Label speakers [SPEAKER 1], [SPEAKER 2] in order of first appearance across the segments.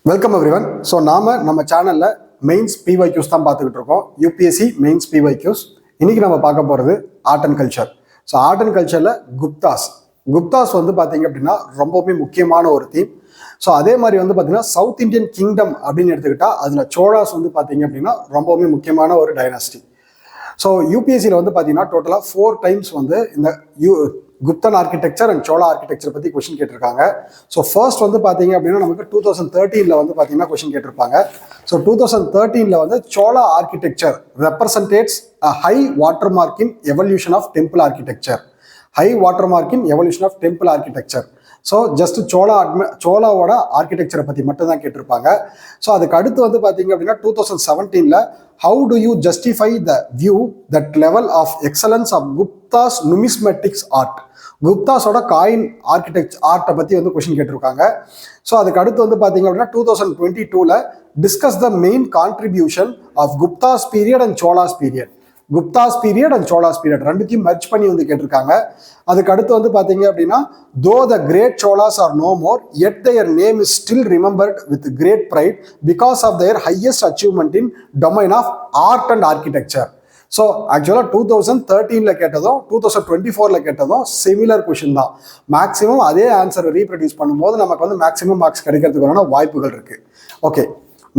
[SPEAKER 1] Welcome everyone. So நம்ம சேனலில் mains பிஒய்க்யூஸ் தான் பார்த்துக்கிட்டு இருக்கோம். UPSC mains PYQs. இன்னைக்கு நம்ம பார்க்க போகிறது art and culture. So art and கல்ச்சரில் குப்தாஸ் வந்து பார்த்தீங்க அப்படின்னா ரொம்பவுமே முக்கியமான ஒரு தீம். ஸோ அதே மாதிரி வந்து பார்த்தீங்கன்னா சவுத் இந்தியன் கிங்டம் அப்படின்னு எடுத்துக்கிட்டால் அதில் சோழாஸ் வந்து பார்த்தீங்க அப்படின்னா ரொம்பவுமே முக்கியமான ஒரு டைனாஸ்டி. ஸோ யூபிஎஸ்சியில் வந்து பார்த்தீங்கன்னா டோட்டலாக 4 times வந்து இந்த Gupthan architecture and Chola architecture பற்றி கொஸ்டின் கேட்டிருக்காங்க. ஸோ ஃபர்ஸ்ட் வந்து பார்த்தீங்க அப்படின்னா நமக்கு 2013 வந்து பார்த்தீங்கன்னா கொஸ்டின் கேட்டிருப்பாங்க. ஸோ 2013 வந்து Chola architecture represents a high water mark in evolution of temple architecture. So just சோழாவோட ஆர்கிடெக்சரை பற்றி மட்டும் தான் கேட்டிருப்பாங்க. ஸோ அதுக்கு அடுத்து வந்து பார்த்தீங்க அப்படின்னா 2017 how do you justify the view that level of excellence of Guptas numismatics art. குப்தாஸோட காயின் ஆர்ட்டை பற்றி வந்து கொஸ்டின் கேட்டிருக்காங்க. ஸோ அதுக்கு அடுத்து வந்து பார்த்தீங்க அப்படின்னா 2022 discuss the main contribution of Guptas period and Cholas period. Guptas period and Cholas period ரெண்டுத்தையும் மெர்ஜ் பண்ணி வந்து கேட்டிருக்காங்க. அதுக்கு அடுத்து வந்து பார்த்தீங்க அப்படின்னா though the great Cholas are no more yet their name is still remembered with great pride because of their highest achievement in domain of art and architecture. So ஆக்சுவலாக 2013 கேட்டதும் 2024 கேட்டதும் சிமிலர் கொஷின் தான். மேக்ஸிமம் அதே ஆன்சரை ரீப்ரொடியூஸ் பண்ணும்போது நமக்கு வந்து maximum marks கிடைக்கிறதுக்கான வாய்ப்புகள் இருக்கு. ஓகே,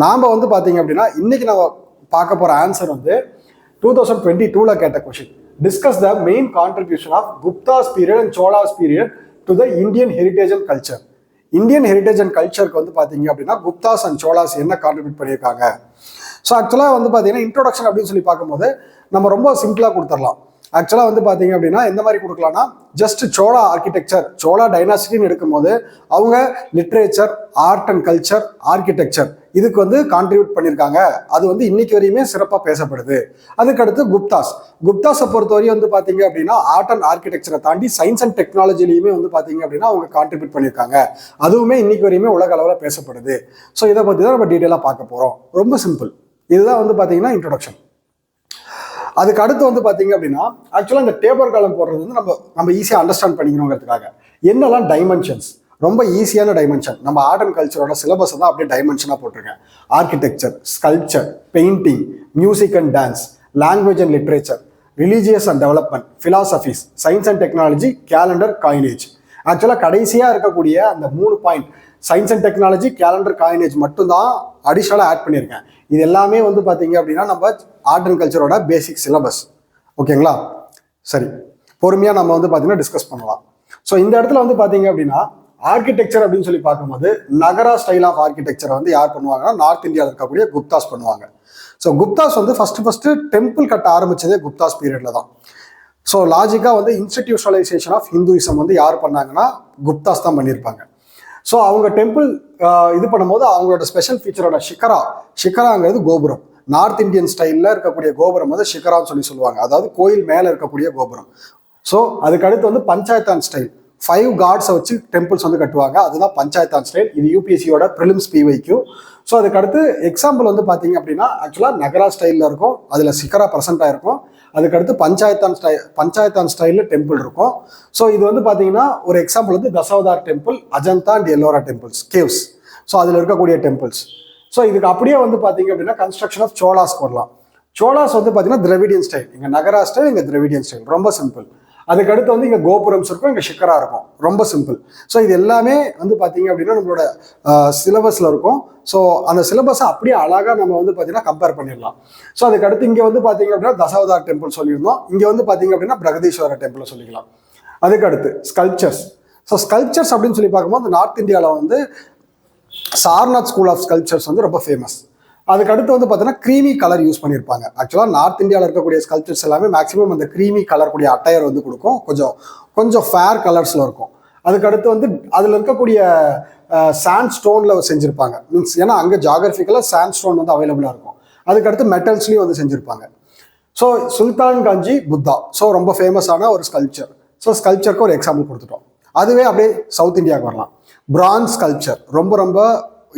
[SPEAKER 1] நாம் வந்து பார்த்தீங்க அப்படின்னா இன்னைக்கு நம்ம பார்க்க போகிற ஆன்சர் வந்து 2022 கேட்ட question. Discuss the main contribution of Guptas period and Cholas period to the Indian heritage and culture. Indian heritage and கல்ச்சருக்கு வந்து பார்த்தீங்க அப்படின்னா குப்தாஸ் அண்ட் சோழாஸ் என்ன கான்ட்ரிபியூட் பண்ணியிருக்காங்க. ஸோ ஆக்சுவலாக வந்து பார்த்தீங்கன்னா இன்ட்ரோடக்ஷன் அப்படின்னு சொல்லி பார்க்கும்போது நம்ம ரொம்ப சிம்பிளாக கொடுத்துடலாம். ஆக்சுவலாக வந்து பார்த்தீங்க அப்படின்னா எந்த மாதிரி கொடுக்கலாம்னா ஜஸ்ட் சோழா ஆர்கிடெக்சர், சோழா டைனாஸ்டின்னு எடுக்கும்போது அவங்க literature, art and culture, architecture இதுக்கு வந்து கான்ட்ரிபியூட் பண்ணியிருக்காங்க. அது வந்து இன்னைக்கு வரையுமே சிறப்பாக பேசப்படுது. அதுக்கடுத்து குப்தாஸை பொறுத்தவரையும் வந்து பார்த்தீங்க அப்படின்னா ஆர்ட் அண்ட் ஆர்கிடெக்சரை தாண்டி சயின்ஸ் அண்ட் டெக்னாலஜிலையுமே வந்து பார்த்தீங்க அப்படின்னா அவங்க கான்ட்ரிபியூட் பண்ணியிருக்காங்க. அதுவுமே இன்னைக்கு வரையுமே உலக அளவில் பேசப்படுது. ஸோ இதை பற்றி தான் நம்ம டீட்டெயிலாக பார்க்க போகிறோம். ரொம்ப சிம்பிள். இதுதான் வந்து பார்த்தீங்கன்னா இன்ட்ரோடக்ஷன். அதுக்கு அடுத்து வந்து பார்த்தீங்க அப்படின்னா ஆக்சுவலாக இந்த டேபர் காலம் போடுறது வந்து நம்ம ஈஸியாக அண்டர்ஸ்டாண்ட் பண்ணிக்கணுங்கிறதுக்காக என்னெல்லாம் டைமென்ஷன்ஸ், ரொம்ப ஈஸியான டைமென்ஷன் நம்ம ஆர்ட் அண்ட் கல்ச்சரோட சிலபஸ் தான் அப்படியே டைமென்ஷனாக போட்டிருக்கேன். Architecture, sculpture, painting, music and dance, language and literature, religious and development, philosophies, science and technology, calendar, coinage. ஆக்சுவலாக கடைசியாக இருக்கக்கூடிய அந்த 3 point science and technology, calendar, coinage மட்டும்தான் அடிஷ்னலாக ஆட் பண்ணியிருக்கேன். இது எல்லாமே வந்து பார்த்தீங்க அப்படின்னா நம்ம ஆர்ட் அண்ட் கல்ச்சரோட பேசிக் சிலபஸ். ஓகேங்களா? சரி, பொறுமையாக நம்ம வந்து பார்த்தீங்கன்னா டிஸ்கஸ் பண்ணலாம். ஸோ இந்த இடத்துல வந்து பார்த்தீங்க அப்படின்னா ஆர்கிடெக்சர் அப்படின்னு சொல்லி பார்க்கும்போது நகரா ஸ்டைல் ஆஃப் ஆர்கிடெக்சரை வந்து யார் பண்ணுவாங்கன்னா நார்த் இந்தியாவில் இருக்கக்கூடிய குப்தாஸ் பண்ணுவாங்க. ஸோ குப்தாஸ் வந்து ஃபர்ஸ்ட் டெம்பிள் கட்ட ஆரம்பிச்சதே குப்தாஸ் பீரியட்ல தான். ஸோ லாஜிக்காக வந்து இன்ஸ்டிடியூஷனலைசேஷன் ஆஃப் ஹிந்துயிசம் வந்து யார் பண்ணாங்கன்னா குப்தாஸ் தான் பண்ணியிருப்பாங்க. ஸோ அவங்க டெம்பிள் இது பண்ணும்போது அவங்களோட ஸ்பெஷல் ஃபீச்சரோட ஷிக்கராங்கிறது கோபுரம். நார்த் இந்தியன் ஸ்டைலில் இருக்கக்கூடிய கோபுரம் வந்து ஷிக்கரான்னு சொல்லுவாங்க. அதாவது கோயில் மேலே இருக்கக்கூடிய கோபுரம். ஸோ அதுக்கு அடுத்து வந்து பஞ்சாயத்தான் ஸ்டைல், 5 காட்ஸை வச்சு டெம்பிள்ஸ் வந்து கட்டுவாங்க. அதுதான் பஞ்சாயத்தான் ஸ்டைல். இது யூபிஎஸ்சியோட ப்ரிலிம்ஸ் பிஒய்க்யூ. ஸோ அதுக்கடுத்து எக்ஸாம்பிள் வந்து பார்த்தீங்க அப்படின்னா ஆக்சுவலாக நகரா ஸ்டைலில் இருக்கும், அதில் சிக்கரா ப்ரெசென்ட் ஆயிருக்கும். அதுக்கடுத்து பஞ்சாயத்தான் ஸ்டைலில் டெம்பிள் இருக்கும். ஸோ இது வந்து பார்த்தீங்கன்னா ஒரு எக்ஸாம்பிள் வந்து Dashavatar temple, Ajanta and Ellora temples, caves. So அதில் இருக்கக்கூடிய டெம்பிள்ஸ். ஸோ இதுக்கு அப்படியே வந்து பார்த்தீங்க அப்படின்னா கன்ஸ்ட்ரக்ஷன் ஆஃப் சோழாஸ் போடலாம். சோழாஸ் வந்து பார்த்தீங்கன்னா திராவிடியன் ஸ்டைல், இங்கே நகரா ஸ்டைல், இங்கே திராவிடியன் ஸ்டைல். ரொம்ப சிம்பிள். அதுக்கடுத்து வந்து இங்கே கோபுரம்ஸ் இருக்கும், இங்கே ஷிக்கரா இருக்கும். ரொம்ப சிம்பிள். ஸோ இது எல்லாமே வந்து பார்த்தீங்க அப்படின்னா நம்மளோட சிலபஸில் இருக்கும். ஸோ அந்த சிலபஸை அப்படியே அழகாக நம்ம வந்து பார்த்தீங்கன்னா கம்பேர் பண்ணிடலாம். ஸோ அதுக்கடுத்து இங்கே வந்து பார்த்தீங்க அப்படின்னா தசாவதார் டெம்பிள் சொல்லியிருந்தோம். இங்கே வந்து பார்த்தீங்க அப்படின்னா பிரகதீஸ்வரர் டெம்பிள் சொல்லிக்கலாம். அதுக்கடுத்து ஸ்கல்ப்சர்ஸ். ஸோ ஸ்கல்ப்சர்ஸ் அப்படின்னு சொல்லி பார்க்கும்போது நார்த் இந்தியாவில் வந்து சார்நாத் ஸ்கூல் ஆஃப் ஸ்கல்ப்சர்ஸ் வந்து ரொம்ப ஃபேமஸ். அதுக்கடுத்து வந்து பார்த்தீங்கன்னா க்ரீமி கலர் யூஸ் பண்ணியிருப்பாங்க. ஆக்சுவலாக நார்த் இந்தியாவில் இருக்கக்கூடிய ஸ்கல்ப்சர்ஸ் எல்லாமே மேக்ஸிமம் அந்த க்ரீமி கலர் கூடிய அட்டையர் வந்து கொடுக்கும். கொஞ்சம் ஃபேர் கலர்ஸில் இருக்கும். அதுக்கடுத்து வந்து அதில் இருக்கக்கூடிய சாண்ட் ஸ்டோனில் செஞ்சுருப்பாங்க. மீன்ஸ் ஏன்னா அங்கே ஜாகிரபிக்கலாக சாண்ட் ஸ்டோன் வந்து அவைலபிளாக இருக்கும். அதுக்கடுத்து மெட்டல்ஸ்லையும் வந்து செஞ்சுருப்பாங்க. ஸோ சுல்தான் கஞ்சி புத்தா, ஸோ ரொம்ப ஃபேமஸான ஒரு ஸ்கல்ப்சர். ஸோ ஸ்கல்ப்சருக்கு ஒரு எக்ஸாம்பிள் கொடுத்துட்டோம். அதுவே அப்படியே சவுத் இந்தியாவுக்கு வரலாம். பிரான்ஸ் ஸ்கல்ப்சர் ரொம்ப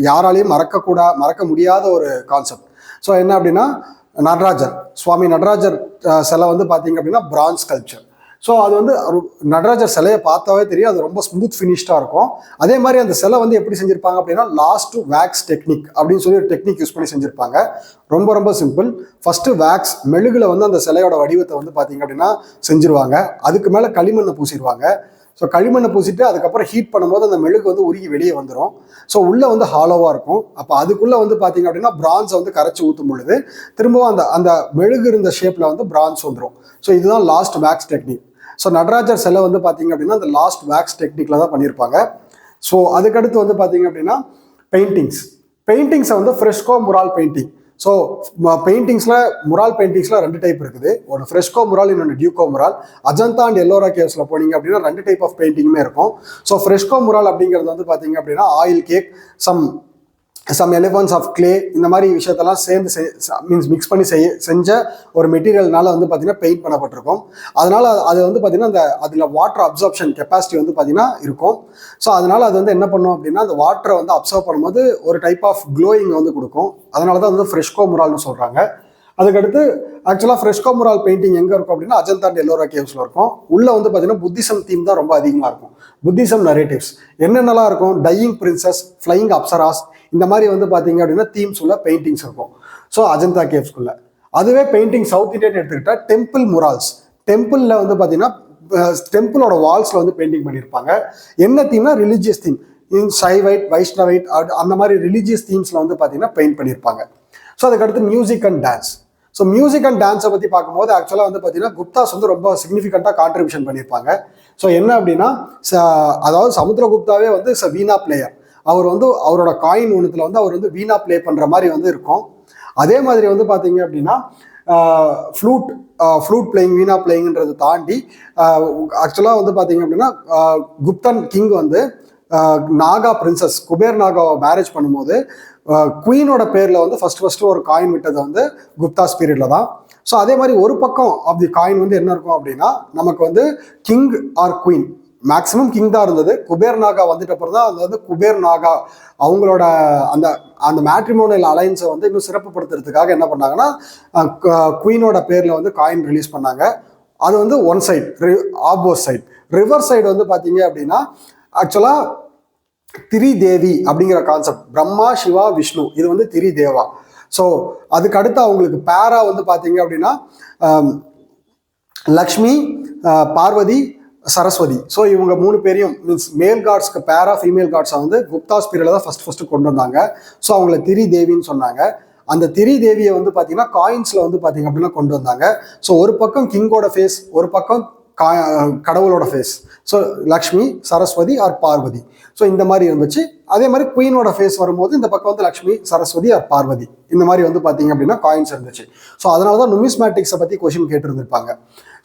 [SPEAKER 1] யாராலையும் மறக்க முடியாத ஒரு கான்செப்ட். ஸோ என்ன அப்படின்னா சுவாமி நடராஜர் சிலை வந்து பார்த்தீங்க அப்படின்னா பிரான்ஸ் ஸ்கல்ப்சர். ஸோ அது வந்து நடராஜர் சிலையை பார்த்தாவே தெரியும், அது ரொம்ப ஸ்மூத் ஃபினிஷ்டாக இருக்கும். அதே மாதிரி அந்த சிலை வந்து எப்படி செஞ்சிருப்பாங்க அப்படின்னா லாஸ்ட் வேக்ஸ் டெக்னிக் அப்படின்னு சொல்லி ஒரு டெக்னிக் யூஸ் பண்ணி செஞ்சிருப்பாங்க. ரொம்ப ரொம்ப சிம்பிள். ஃபர்ஸ்ட் வேக்ஸ் மெழுகுல வந்து அந்த சிலையோட வடிவத்தை வந்து பார்த்தீங்க அப்படின்னா செஞ்சிருவாங்க. அதுக்கு மேலே களிமண்ணை பூசிடுவாங்க. ஸோ களிமண்ணை பூசிட்டு அதுக்கப்புறம் ஹீட் பண்ணும்போது அந்த மெழுகு வந்து உருகி வெளியே வந்துடும். ஸோ உள்ளே வந்து ஹாலோவாக இருக்கும். அப்போ அதுக்குள்ளே வந்து பார்த்தீங்க அப்படின்னா பிரான்ஸை வந்து கரைச்சி ஊற்றும் பொழுது திரும்பவும் அந்த அந்த மெழுகு இருந்த ஷேப்பில் வந்து பிரான்ஸ் வந்துடும். ஸோ இதுதான் last wax technique. So Natarajar சிலை வந்து பார்த்தீங்க அப்படின்னா அந்த லாஸ்ட் வேக்ஸ் டெக்னிக்கில் தான் பண்ணியிருப்பாங்க. ஸோ அதுக்கடுத்து வந்து பார்த்தீங்க அப்படின்னா பெயிண்டிங்ஸை வந்து ஃப்ரெஸ்கோ முரால் பெயிண்டிங். ஸோ பெயிண்டிங்ஸில் முரால் பெயிண்டிங்ஸில் 2 டைப் இருக்குது. ஒன்று ஃப்ரெஸ்கோ முரால், இன்னொன்று டியூகோ முரால். அஜந்தா அண்ட் எல்லோரா கேவ்ஸில் போனீங்க அப்படின்னா 2 டைப் ஆஃப் பெயிண்டிங்குமே இருக்கும். ஸோ ஃப்ரெஸ்கோ முரால் அப்படிங்கிறது வந்து பார்த்தீங்க அப்படின்னா oil cake, some elephants of clay, இந்த மாதிரி விஷயத்தெல்லாம் சேர்ந்து மிக்ஸ் பண்ணி செஞ்ச ஒரு மெட்டீரியல்னால வந்து பார்த்தீங்கன்னா பெயிண்ட் பண்ணப்பட்டிருக்கும். அதனால அது வந்து பார்த்தீங்கன்னா அந்த அதில் வாட்டர் அப்சார்ப்ஷன் கெப்பாசிட்டி வந்து பார்த்தீங்கன்னா இருக்கும். ஸோ அதனால அது வந்து என்ன பண்ணும் அப்படின்னா அந்த வாட்டரை வந்து அப்சர்வ் பண்ணும்போது ஒரு டைப் ஆஃப் க்ளோயிங் வந்து கொடுக்கும். அதனால தான் வந்து ஃப்ரெஸ்கோ முரால்னு சொல்கிறாங்க. அதுக்கடுத்து ஆக்சுவலாக ஃப்ரெஸ்கோ முரால் பெயிண்டிங் எங்கே இருக்கும் அப்படின்னா அஜந்தா அண்ட் எல்லோரா கேவ்ஸில் இருக்கும். உள்ளே வந்து பார்த்தீங்கன்னா புத்திசம் தீம் தான் ரொம்ப அதிகமாக இருக்கும். புத்திசம் நரேட்டிவ்ஸ் என்னென்னலாம் இருக்கும், டையிங் பிரின்சஸ், ஃப்ளையிங் அப்சராஸ், இந்த மாதிரி வந்து பார்த்தீங்க அப்படின்னா தீம்ஸ் உள்ள பெயிண்டிங்ஸ் இருக்கும். ஸோ அஜந்தா கேவ்ஸ்குள்ள. அதுவே பெயிண்டிங் சவுத் இந்தியன் எடுத்துக்கிட்டால் டெம்பிள் முரால்ஸ். டெம்பிளில் வந்து பார்த்தீங்கன்னா டெம்பிளோட வால்ஸில் வந்து பெயிண்டிங் பண்ணியிருப்பாங்க. என்ன தீம்னா ரிலீஜியஸ் தீம், சைவைட், வைஷ்ணவைட், அந்த மாதிரி ரிலீஜியஸ் தீம்ஸில் வந்து பார்த்தீங்கன்னா பெயிண்ட் பண்ணியிருப்பாங்க. ஸோ அதுக்கடுத்து music and dance. So music and டான்ஸை பற்றி பார்க்கும்போது ஆக்சுவலாக வந்து பார்த்தீங்கன்னா குப்தாஸ் வந்து ரொம்ப சிக்னிஃபிகண்ட்டாக கான்ட்ரிபியூஷன் பண்ணியிருப்பாங்க. ஸோ என்ன அப்படின்னா அதாவது சமுத்திரகுப்தாவே வந்து வீணா பிளேயர். அவர் வந்து அவரோட காயின் ஒன்றுத்தில் வந்து அவர் வந்து வீணா பிளே பண்ணுற மாதிரி வந்து இருக்கும். அதே மாதிரி வந்து பார்த்தீங்க அப்படின்னா ஃப்ளூட் பிளேயிங், வீணா பிளேயிங்கிறத தாண்டி ஆக்சுவலாக வந்து பார்த்தீங்க அப்படின்னா குப்தன் கிங் வந்து நாகா பிரின்சஸ் குபேர் நாகாவை மேரேஜ் பண்ணும்போது குயினோட பேரில் வந்து ஃபர்ஸ்ட் ஒரு காயின் விட்டது வந்து குப்தாஸ் பீரியடில் தான். ஸோ அதே மாதிரி ஒரு பக்கம் ஆஃப் தி காயின் வந்து என்ன இருக்கும் அப்படின்னா நமக்கு வந்து king R queen, maximum king தான் இருந்தது. குபேர் நாகா வந்துட்டு அப்புறம் தான் அது வந்து குபேர் நாகா அவங்களோட அந்த அந்த மேட்ரிமோனியல் அலைன்ஸை வந்து இன்னும் சிறப்புப்படுத்துறதுக்காக என்ன பண்ணாங்கன்னா குயினோட பேரில் வந்து காயின் ரிலீஸ் பண்ணாங்க. அது வந்து one side, ஆப்போஸ் side. River side வந்து பார்த்தீங்க அப்படின்னா ஆக்சுவலாக திரிதேவி அப்படிங்கிற கான்செப்ட், பிரம்மா, சிவா, விஷ்ணு, இது வந்து திரிதேவா. ஸோ அதுக்கு அடுத்து அவங்களுக்கு பேரா வந்து பார்த்தீங்க அப்படின்னா லக்ஷ்மி, பார்வதி, சரஸ்வதி. ஸோ இவங்க 3 பேரையும் மீன்ஸ் மேல் காட்ஸ்க்கு பேரா ஃபீமேல் காட்ஸை வந்து குப்தாஸ் பீரியடில் தான் ஃபர்ஸ்ட் கொண்டு வந்தாங்க. ஸோ அவங்கள திரிதேவின்னு சொன்னாங்க. அந்த திரிதேவியை வந்து பார்த்தீங்கன்னா காயின்ஸில் வந்து பார்த்தீங்க அப்படின்னா கொண்டு வந்தாங்க. ஸோ ஒரு பக்கம் கிங்கோட ஃபேஸ், ஒரு பக்கம் கடவுளோட face. So Lakshmi, Saraswati or Parvati. So இந்த மாதிரி இருந்துச்சு. அதே மாதிரி குயினோட ஃபேஸ் வரும்போது இந்த பக்கம் வந்து லக்ஷ்மி, சரஸ்வதி ஆர் பார்வதி, இந்த மாதிரி வந்து பார்த்தீங்க அப்படின்னா காயின்ஸ் இருந்துச்சு. ஸோ அதனால தான் நுமிஸ்மேட்டிக்ஸை பற்றி கொஸ்டின் கேட்டிருந்திருப்பாங்க.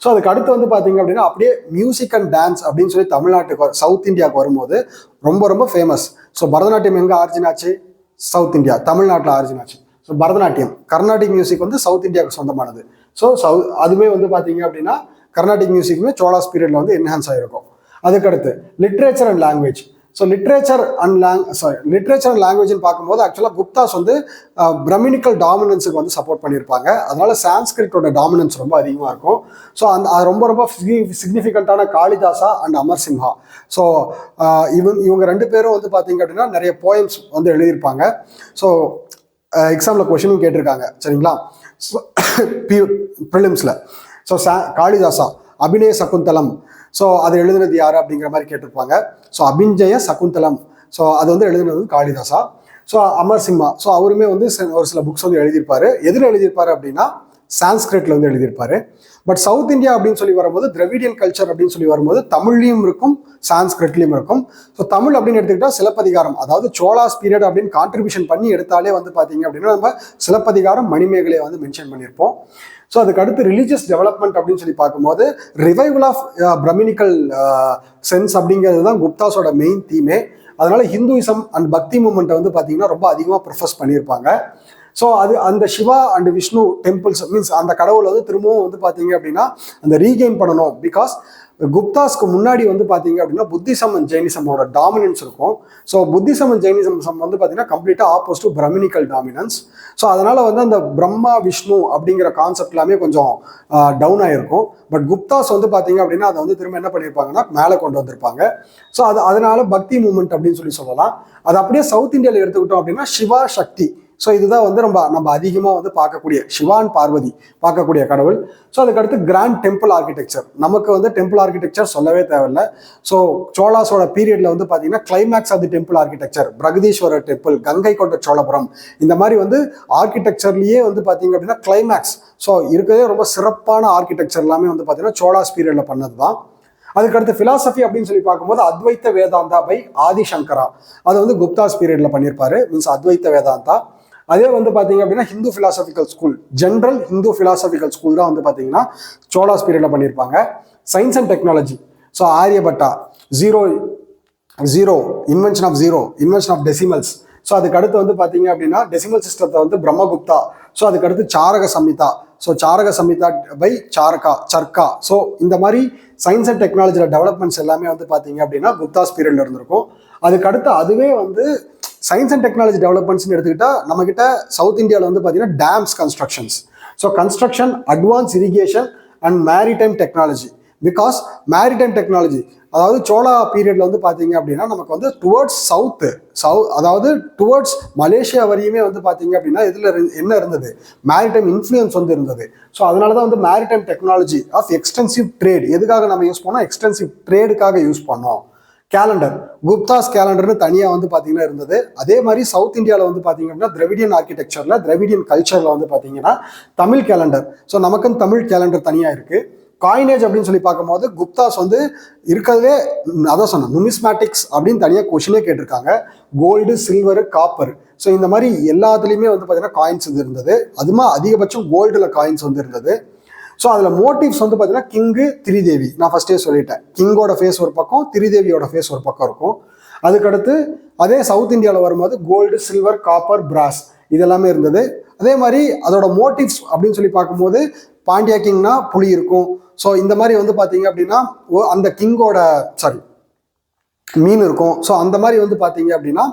[SPEAKER 1] ஸோ அதுக்கு அடுத்து வந்து பார்த்தீங்க அப்படின்னா அப்படியே மியூசிக் அண்ட் டான்ஸ் அப்படின்னு சொல்லி தமிழ்நாட்டுக்கு சவுத் இந்தியாவுக்கு வரும்போது ரொம்ப ரொம்ப ஃபேமஸ். ஸோ பரதநாட்டியம் எங்கே ஆரிஜின் ஆச்சு? சவுத் இந்தியா, தமிழ்நாட்டில் ஆரிஜின் ஆச்சு. ஸோ பரதநாட்டியம், கர்நாடிக் மியூசிக் வந்து சவுத் இந்தியாவுக்கு சொந்தமானது. ஸோ அதுவே வந்து பார்த்தீங்க அப்படின்னா கர்நாடிக் மியூசிக்குமே சோலாஸ் பீரியட்ல வந்து என்ஹான்ஸ் ஆகிருக்கும். அதுக்கடுத்து literature and language. So literature and லாங்குவேஜ்னு பார்க்கும்போது ஆக்சுவலாக குப்தாஸ் வந்து பிரமினிக்கல் டாமினன்ஸுக்கு வந்து சப்போர்ட் பண்ணியிருப்பாங்க. அதனால சான்ஸ்கிரிட்டோட டாமினன்ஸ் ரொம்ப அதிகமாக இருக்கும். ஸோ அது ரொம்ப ரொம்ப சிக்னிஃபிகண்ட்டான காளிதாசா அண்ட் அமர் சிம்ஹா. ஸோ இவங்க 2 பேரும் வந்து பார்த்தீங்க அப்படின்னா நிறைய போயம்ஸ் வந்து எழுதியிருப்பாங்க. ஸோ எக்ஸாமில் கொஷினும் கேட்டிருக்காங்க சரிங்களா ப்ரிலிம்ஸில். ஸோ காளிதாசா அபிநய சகுந்தலம், ஸோ அது எழுதுனது யார் அப்படிங்கிற மாதிரி கேட்டிருப்பாங்க. ஸோ அபிஞ்சய சகுந்தலம், ஸோ அது வந்து எழுதுனது காளிதாசா. ஸோ அமர் சிம்ஹா, ஸோ அவருமே வந்து ஒரு சில புக்ஸ் வந்து எழுதியிருப்பாரு. எதில் எழுதியிருப்பாரு அப்படின்னா சான்ஸ்கிரிட்ல வந்து எழுதியிருப்பாரு. பட் சவுத் இந்தியா அப்படின்னு சொல்லி வரும்போது திராவிடியன் கல்ச்சர் அப்படின்னு சொல்லி வரும்போது தமிழ்லையும் இருக்கும், சான்ஸ்கிரிட்லையும் இருக்கும். ஸோ தமிழ் அப்படின்னு எடுத்துக்கிட்டா சிலப்பதிகாரம், அதாவது சோலாஸ் பீரியட் அப்படின்னு கான்ட்ரிபியூஷன் பண்ணி எடுத்தாலே வந்து பார்த்தீங்க அப்படின்னா நம்ம சிலப்பதிகாரம், மணிமேகலையை வந்து மென்ஷன் பண்ணியிருப்போம். ஸோ அதுக்கு அடுத்து ரிலீஜியஸ் டெவலப்மெண்ட் அப்படின்னு சொல்லி பார்க்கும்போது ரிவைவல் ஆஃப் பிரமினிக்கல் சென்ஸ் அப்படிங்கிறது தான் குப்தாஸோட மெயின் தீமே. அதனால ஹிந்துயிசம் அண்ட் பக்தி மூமெண்ட்டை வந்து பார்த்தீங்கன்னா ரொம்ப அதிகமாக ப்ரிஃபர்ஸ் பண்ணியிருப்பாங்க. ஸோ அது அந்த Shiva and Vishnu temples means அந்த கடவுளை வந்து திரும்பவும் வந்து பார்த்தீங்க அப்படின்னா அந்த ரீகெயின் பண்ணணும். பிகாஸ் குப்தாஸ்க்கு முன்னாடி வந்து பார்த்தீங்க அப்படின்னா புத்திசம் அண்ட் ஜெயினிசமோட டாமினன்ஸ் இருக்கும். ஸோ புத்திசம் அண்ட் ஜெயினிசம் வந்து பார்த்தீங்கன்னா கம்ப்ளீட்டாக ஆப்போசிட் டு பிரமினிக்கல் டாமினன்ஸ். ஸோ அதனால வந்து அந்த பிரம்மா விஷ்ணு அப்படிங்கிற கான்செப்ட் எல்லாமே கொஞ்சம் டவுன் ஆகிருக்கும். பட் குப்தாஸ் வந்து பார்த்தீங்க அப்படின்னா அதை வந்து திரும்ப என்ன பண்ணியிருப்பாங்கன்னா மேலே கொண்டு வந்திருப்பாங்க. ஸோ அதனால பக்தி மூமெண்ட் அப்படின்னு சொல்லலாம். அது அப்படியே சவுத் இந்தியாவில் எடுத்துக்கிட்டோம் அப்படின்னா சிவா சக்தி. ஸோ இதுதான் வந்து நம்ம அதிகமாக வந்து பார்க்கக்கூடிய சிவான் பார்வதி பார்க்கக்கூடிய கடவுள். ஸோ அதுக்கடுத்து கிராண்ட் டெம்பிள் ஆர்கிடெக்சர். நமக்கு வந்து டெம்பிள் ஆர்கிடெக்சர் சொல்லவே தேவையில்லை. ஸோ சோழாஸோட பீரியட்ல வந்து பார்த்தீங்கன்னா climax of the temple architecture Brihadeeswarar temple, Gangaikonda Cholapuram, இந்த மாதிரி வந்து ஆர்கிடெக்சர்லயே வந்து பார்த்தீங்க அப்படின்னா கிளைமேக்ஸ். ஸோ இருக்கிறதே ரொம்ப சிறப்பான ஆர்கிடெக்சர் எல்லாமே வந்து பார்த்தீங்கன்னா சோழாஸ் பீரியட்ல பண்ணது தான். அதுக்கடுத்து பிலாசபி அப்படின்னு சொல்லி பார்க்கும்போது அத்வைத்த வேதாந்தா பை ஆதிசங்கரா. அதை வந்து குப்தாஸ் பீரியட்ல பண்ணியிருப்பாரு, மீன்ஸ் அத்வைத்த வேதாந்தா. அதே வந்து பார்த்தீங்க அப்படின்னா Hindu philosophical school, general Hindu philosophical school தான் வந்து பார்த்தீங்கன்னா சோழாஸ் பீரியட்ல பண்ணியிருப்பாங்க. Science and technology, so Aryabhata, zero invention of decimals. So அதுக்கு அடுத்து வந்து பார்த்தீங்க அப்படின்னா டெசிமல் சிஸ்டத்தை வந்து பிரம்மகுப்தா. ஸோ அதுக்கடுத்து Charaka Samhita. So Charaka Samhita by Charaka. So இந்த மாதிரி சயின்ஸ் அண்ட் டெக்னாலஜியில் டெவலப்மெண்ட்ஸ் எல்லாமே வந்து பார்த்தீங்க அப்படின்னா குப்தாஸ் பீரியட்ல இருந்திருக்கும். அதுக்கடுத்து அதுவே வந்து சயின்ஸ் அண்ட் டெக்னாலஜி டெவலப்மெண்ட்ஸ்னு எடுத்துக்கிட்டா நம்மகிட்ட சவுத் இந்தியாவில் வந்து பார்த்தீங்கன்னா dams constructions. So construction, advance irrigation and maritime technology. Because maritime technology அதாவது சோழா பீரியட்ல வந்து பார்த்தீங்க அப்படின்னா நமக்கு வந்து டுவர்ட்ஸ் அதாவது டுவர்ட்ஸ் மலேசியா வரையுமே வந்து பார்த்தீங்க அப்படின்னா இதில் என்ன இருந்தது, மேரிடைம் இன்ஃப்ளூயன்ஸ் வந்து இருந்தது. ஸோ அதனால தான் வந்து maritime technology of extensive trade எதுக்காக நம்ம யூஸ் பண்ணோம், எக்ஸ்டென்சிவ் ட்ரேடுக்காக யூஸ் பண்ணோம். கேலண்டர், குப்தாஸ் கேலண்டர்னு தனியாக வந்து பார்த்தீங்கன்னா இருந்தது. அதே மாதிரி சவுத் இந்தியாவில் வந்து பார்த்தீங்க அப்படின்னா திராவிடியன் ஆர்கிடெக்சரில், திராவிடியன் கல்ச்சரில் வந்து பார்த்தீங்கன்னா தமிழ் கேலண்டர். ஸோ நமக்குன்னு தமிழ் கேலண்டர் தனியாக இருக்குது. காயினேஜ் அப்படின்னு சொல்லி பார்க்கும்போது குப்தாஸ் வந்து இருக்கிறதே அதான் சொன்ன நுமிஸ்மேட்டிக்ஸ் அப்படின்னு தனியாக கொஷினே கேட்டிருக்காங்க. Gold, silver, copper. ஸோ இந்த மாதிரி எல்லாத்துலேயுமே வந்து பார்த்தீங்கன்னா காயின்ஸ் வந்து இருந்தது. அதுமா அதிகபட்சம் கோல்டில் காயின்ஸ் வந்து இருந்தது. ஸோ அதில் மோட்டிவ்ஸ் வந்து பார்த்தீங்கன்னா கிங்கு, திரிதேவி. நான் ஃபர்ஸ்டே சொல்லிட்டேன், கிங்கோட ஃபேஸ் ஒரு பக்கம், திரிதேவியோட ஃபேஸ் ஒரு பக்கம் இருக்கும். அதுக்கடுத்து அதே சவுத் இந்தியாவில் வரும்போது கோல்டு, சில்வர், காப்பர், பிராஸ் இதெல்லாமே இருந்தது. அதே மாதிரி அதோட மோட்டிவ்ஸ் அப்படின்னு சொல்லி பார்க்கும்போது பாண்டியா கிங்னா புலி இருக்கும். ஸோ இந்த மாதிரி வந்து பார்த்தீங்க அப்படின்னா அந்த கிங்கோட மீன் இருக்கும். ஸோ அந்த மாதிரி வந்து பார்த்தீங்க அப்படின்னா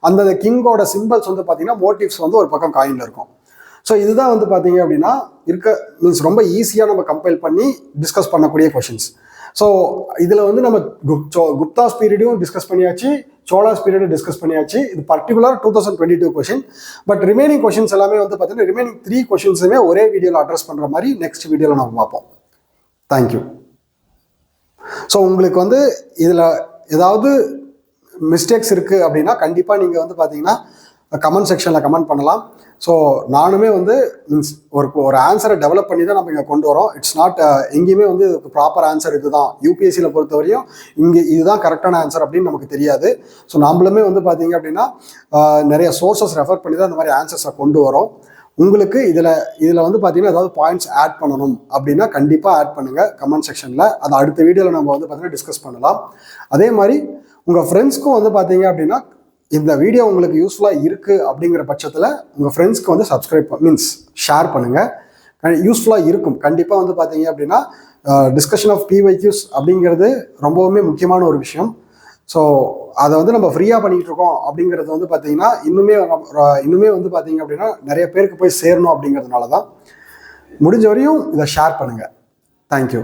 [SPEAKER 1] அந்த கிங்கோட சிம்பிள்ஸ் வந்து பார்த்தீங்கன்னா மோட்டிவ்ஸ் வந்து ஒரு பக்கம் காயின்ல இருக்கும். ஸோ இதுதான் வந்து பார்த்தீங்க அப்படின்னா மீன்ஸ் ரொம்ப ஈஸியாக நம்ம கம்பைல் பண்ணி டிஸ்கஸ் பண்ணக்கூடிய கொஷின்ஸ். ஸோ இதில் வந்து நம்ம குப்தாஸ் பீரியடையும் டிஸ்கஸ் பண்ணியாச்சு, சோழாஸ் பீரியடும் டிஸ்கஸ் பண்ணியாச்சு. இது particular 2022 question. But remaining questions எல்லாமே வந்து பார்த்தீங்கன்னா ரிமைனிங் 3 கொஷின்ஸுமே ஒரே வீடியோவில் அட்ரஸ் பண்ணுற மாதிரி நெக்ஸ்ட் வீடியோவில் நம்ம பார்ப்போம். தேங்க்யூ. ஸோ உங்களுக்கு வந்து இதில் ஏதாவது மிஸ்டேக்ஸ் இருக்குது அப்படின்னா கண்டிப்பாக நீங்கள் வந்து பார்த்தீங்கன்னா கமெண்ட் செக்ஷனில் கமெண்ட் பண்ணலாம். ஸோ நானுமே வந்து மீன்ஸ் ஒரு ஆன்சரை டெவலப் பண்ணி தான் நம்ம இங்கே கொண்டு வரோம். இட்ஸ் நாட் எங்கேயுமே வந்து ப்ராப்பர் ஆன்சர் இதுதான், யூபிஎஸ்சியில் பொறுத்தவரையும் இங்கே இதுதான் கரெக்டான ஆன்சர் அப்படின்னு நமக்கு தெரியாது. ஸோ நம்மளுமே வந்து பார்த்தீங்க அப்படின்னா நிறைய சோர்சஸ் ரெஃபர் பண்ணி தான் இந்த மாதிரி ஆன்சர்ஸை கொண்டு வரோம். உங்களுக்கு இதில் வந்து பார்த்தீங்கன்னா ஏதாவது பாயிண்ட்ஸ் ஆட் பண்ணணும் அப்படின்னா கண்டிப்பாக ஆட் பண்ணுங்கள் கமெண்ட் செக்ஷனில். அதை அடுத்த வீடியோவில் நம்ம வந்து பார்த்தீங்கன்னா டிஸ்கஸ் பண்ணலாம். அதே மாதிரி உங்கள் ஃப்ரெண்ட்ஸ்க்கும் வந்து பார்த்தீங்க அப்படின்னா இந்த வீடியோ உங்களுக்கு யூஸ்ஃபுல்லாக இருக்குது அப்படிங்கிற பட்சத்தில் உங்கள் ஃப்ரெண்ட்ஸ்க்கு வந்து மீன்ஸ் ஷேர் பண்ணுங்கள். யூஸ்ஃபுல்லாக இருக்கும். கண்டிப்பாக வந்து பார்த்தீங்க அப்படின்னா டிஸ்கஷன் ஆஃப் பிஒய்க்யூஸ் அப்படிங்கிறது ரொம்பவுமே முக்கியமான ஒரு விஷயம். ஸோ அதை வந்து நம்ம ஃப்ரீயாக பண்ணிகிட்டு இருக்கோம் அப்படிங்கிறது வந்து பார்த்தீங்கன்னா இன்னுமே வந்து பார்த்தீங்க அப்படின்னா நிறைய பேருக்கு போய் சேரணும் அப்படிங்கிறதுனால தான். முடிஞ்ச வரையும் இதை ஷேர் பண்ணுங்கள். தேங்க்யூ.